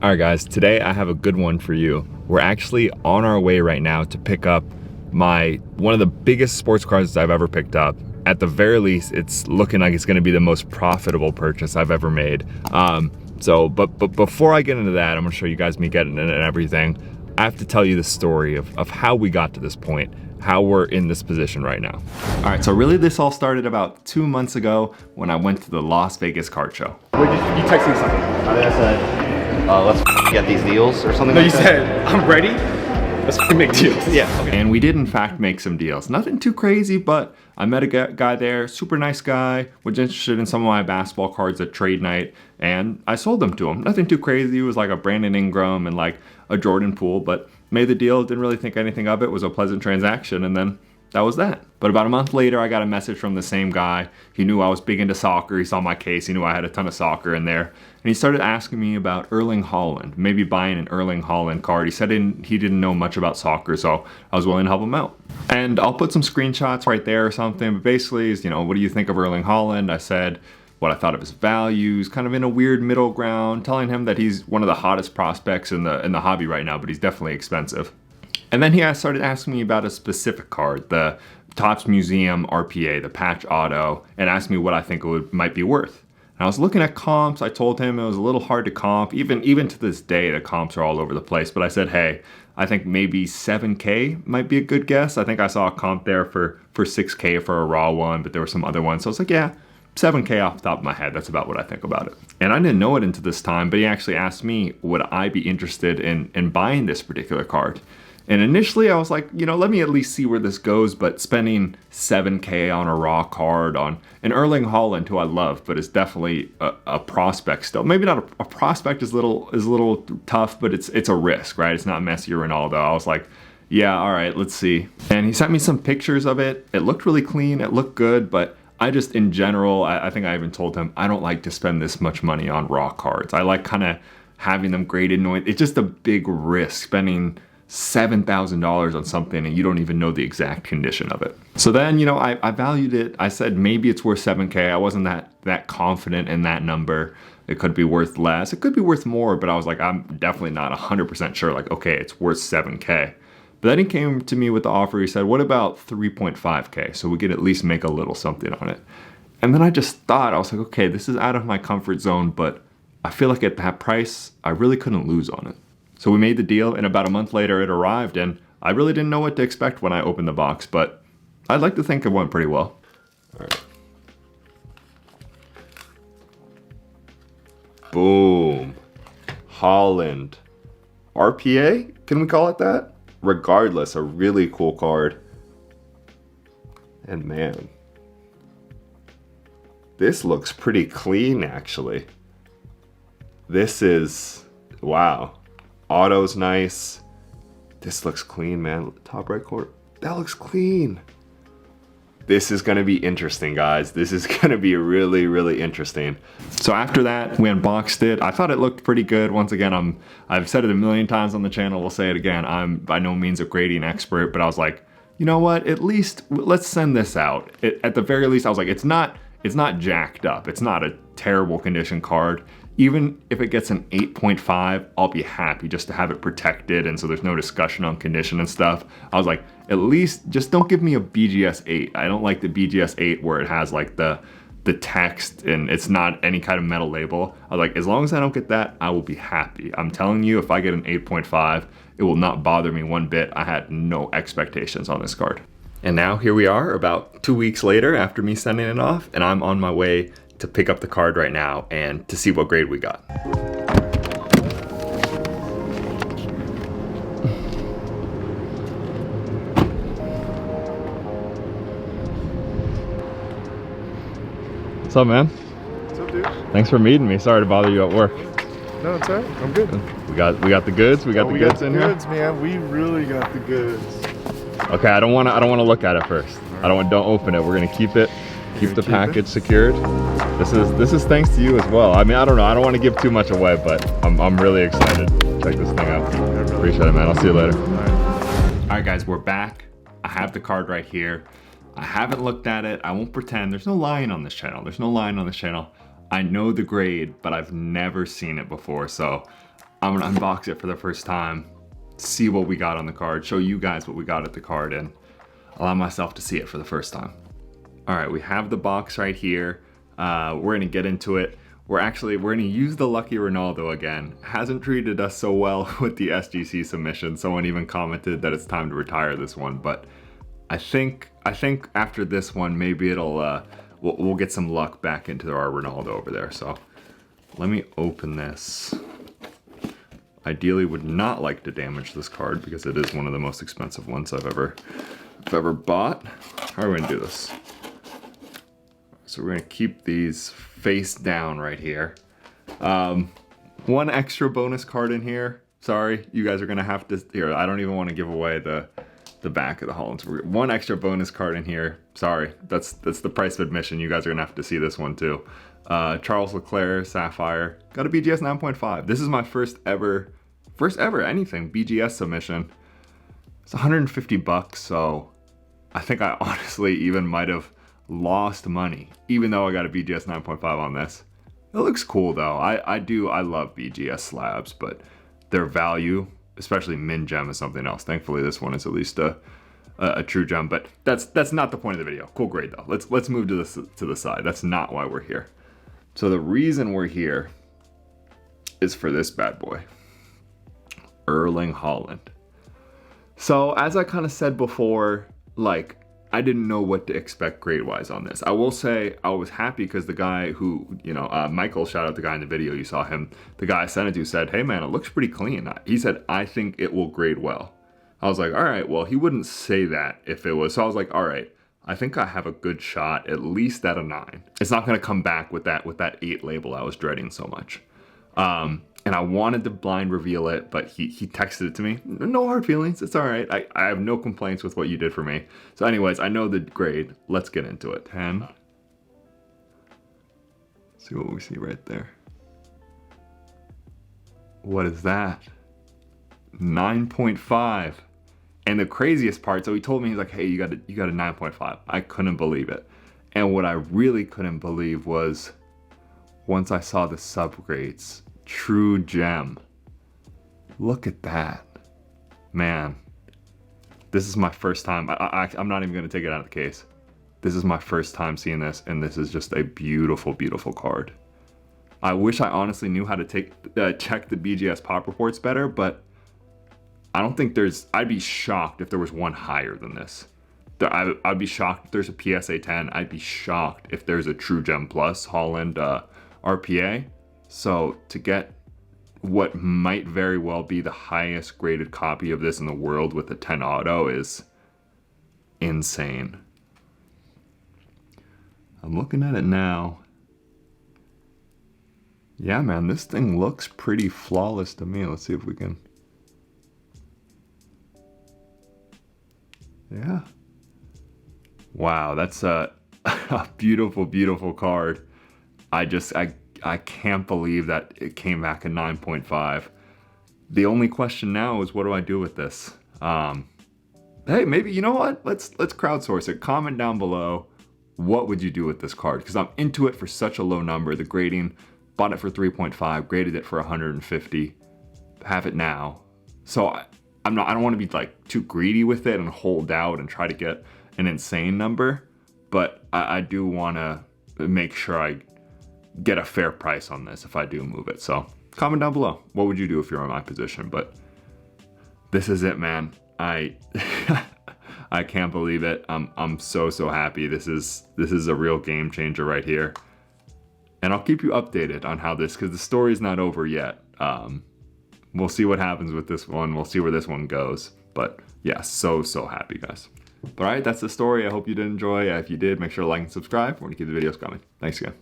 All right, guys, today I have a good one for you. We're actually on our way right now to pick up one of the biggest sports cars I've ever picked up. At the very least, it's looking like it's going to be the most profitable purchase I've ever made. But before I get into that, I'm going to show you guys me getting it and everything. I have to tell you the story of how we got to this point, how we're in this position right now. All right, so really this all started about 2 months ago when I went to the Las Vegas car show. You texted me something. I think I said, let's get these deals or something No, like you that. said, I'm ready. Let's make deals. Yeah, okay. And we did in fact make some deals. Nothing too crazy, but I met a guy there, super nice guy, was interested in some of my basketball cards at trade night, and I sold them to him. Nothing too crazy. It was like a Brandon Ingram and like a Jordan Poole, but made the deal, didn't really think anything of it. It was a pleasant transaction, and then that was that. But about a month later, I got a message from the same guy. He knew I was big into soccer. He saw my case. He knew I had a ton of soccer in there. And he started asking me about Erling Haaland, maybe buying an Erling Haaland card. He said he didn't know much about soccer, so I was willing to help him out. And I'll put some screenshots right there or something. But basically, what do you think of Erling Haaland? I said what I thought of his values, kind of in a weird middle ground, telling him that he's one of the hottest prospects in the hobby right now, but he's definitely expensive. And then he started asking me about a specific card, the Topps Museum RPA, the patch auto, and asked me what I think it might be worth. And I was looking at comps. I told him it was a little hard to comp. Even to this day, the comps are all over the place. But I said, hey, I think maybe 7K might be a good guess. I think I saw a comp there for 6K for a raw one, but there were some other ones. So I was like, yeah, 7K off the top of my head. That's about what I think about it. And I didn't know it until this time, but he actually asked me, would I be interested in buying this particular card? And initially I was like, let me at least see where this goes, but spending 7K on a raw card on an Erling Haaland, who I love, but is definitely a prospect still. Maybe not a prospect is a little tough, but it's a risk, right? It's not Messi or Ronaldo. I was like, yeah, all right, let's see. And he sent me some pictures of it. It looked really clean. It looked good, but I just, in general, I think I even told him, I don't like to spend this much money on raw cards. I like kind of having them graded. It's just a big risk spending $7,000 on something and you don't even know the exact condition of it. So then, I valued it. I said maybe it's worth 7K. I wasn't that confident in that number. It could be worth less. It could be worth more, but I was like, I'm definitely not 100% sure. Like, okay, it's worth 7K. But then he came to me with the offer. He said, what about 3.5K? So we could at least make a little something on it. And then I just thought, I was like, okay, this is out of my comfort zone, but I feel like at that price, I really couldn't lose on it. So we made the deal, and about a month later it arrived, and I really didn't know what to expect when I opened the box, but I'd like to think it went pretty well. All right. Boom. Haaland. RPA? Can we call it that? Regardless, a really cool card. And man, this looks pretty clean, actually. This is, wow. Auto's nice. This looks clean, man. Top right corner. That looks clean. This is gonna be interesting, guys. This is gonna be really, really interesting. So after that, we unboxed it. I thought it looked pretty good. Once again, I've said it a million times on the channel. We'll say it again. I'm by no means a grading expert, but I was like, you know what? At least let's send this out. At the very least, I was like, it's not jacked up. It's not a terrible condition card. Even if it gets an 8.5, I'll be happy just to have it protected, and so there's no discussion on condition and stuff. I was like, at least just don't give me a BGS 8. I don't like the BGS 8 where it has like the text and it's not any kind of metal label. I was like, as long as I don't get that, I will be happy. I'm telling you, if I get an 8.5, it will not bother me one bit. I had no expectations on this card. And now here we are about 2 weeks later after me sending it off, and I'm on my way to pick up the card right now and to see what grade we got. What's up, man? What's up, dude? Thanks for meeting me. Sorry to bother you at work. No, it's alright. I'm good. We got the goods. We got the goods in here. Goods, man. We really got the goods. Okay, I don't want to look at it first. Don't open it. We're gonna keep it. Keep the package secured. This is thanks to you as well. I mean, I don't know. I don't want to give too much away, but I'm really excited. Check this thing out. Appreciate it, man. I'll see you later. All right, guys, we're back. I have the card right here. I haven't looked at it. I won't pretend. There's no lying on this channel. I know the grade, but I've never seen it before. So I'm gonna unbox it for the first time, see what we got on the card, show you guys what we got at the card, and allow myself to see it for the first time. All right, we have the box right here. We're gonna get into it. We're gonna use the Lucky Ronaldo again. Hasn't treated us so well with the SGC submission. Someone even commented that it's time to retire this one, but I think after this one, maybe it'll, we'll get some luck back into our Ronaldo over there. So let me open this. Ideally would not like to damage this card because it is one of the most expensive ones I've ever bought. How are we gonna do this? So we're gonna keep these face down right here. One extra bonus card in here. Sorry, you guys are gonna have to, here, I don't even wanna give away the back of the Holland. So one extra bonus card in here. Sorry, that's the price of admission. You guys are gonna have to see this one too. Charles Leclerc, Sapphire. Got a BGS 9.5. This is my first ever anything BGS submission. It's 150 bucks, so I think I honestly even might have lost money, even though I got a BGS 9.5 on this. It looks cool though. I love BGS slabs, but their value, especially min gem, is something else. Thankfully, this one is at least a true gem, but that's not the point of the video. Cool grade though. Let's move to the side. That's not why we're here. So the reason we're here is for this bad boy, Erling Haaland. So as I kind of said before, like, I didn't know what to expect grade-wise on this. I will say I was happy because the guy who, you know, Michael, shout out the guy in the video, you saw him, the guy I sent it to said, hey man, it looks pretty clean. He said, I think it will grade well. I was like, all right, well, he wouldn't say that if it was. So I was like, all right, I think I have a good shot, at least at a 9. It's not gonna come back with that 8 label I was dreading so much. And I wanted to blind reveal it, but he texted it to me. No hard feelings, it's all right. I have no complaints with what you did for me. So anyways, I know the grade. Let's get into it. 10. See what we see right there. What is that? 9.5. And the craziest part, so he told me, he's like, hey, you got a 9.5. I couldn't believe it. And what I really couldn't believe was once I saw the subgrades. True gem. Look at that. Man, this is my first time. I'm not even gonna take it out of the case. This is my first time seeing this, and this is just a beautiful, beautiful card. I wish I honestly knew how to check the BGS pop reports better, but I don't think I'd be shocked if there was one higher than this. I'd be shocked if there's a PSA 10. I'd be shocked if there's a True Gem Plus Holland RPA. So to get what might very well be the highest graded copy of this in the world with a 10 auto is insane. I'm looking at it now. Yeah, man, this thing looks pretty flawless to me. Let's see if we can. Yeah. Wow, that's a beautiful, beautiful card. I can't believe that it came back at 9.5. The only question now is what do I do with this? Hey, maybe, you know what? Let's crowdsource it. Comment down below, what would you do with this card? Because I'm into it for such a low number. The grading, bought it for 3.5, graded it for 150. Have it now. So I don't want to be like too greedy with it and hold out and try to get an insane number, but I do want to make sure I get a fair price on this if I do move it. So comment down below, what would you do if you're in my position? But this is it, man. I can't believe it. I'm so happy. This is a real game changer right here. And I'll keep you updated on how this, because the story's not over yet. We'll see what happens with this one. We'll see where this one goes. But yeah, so happy, guys. But all right, that's the story. I hope you did enjoy. If you did, make sure to like and subscribe. We're gonna keep the videos coming. Thanks again.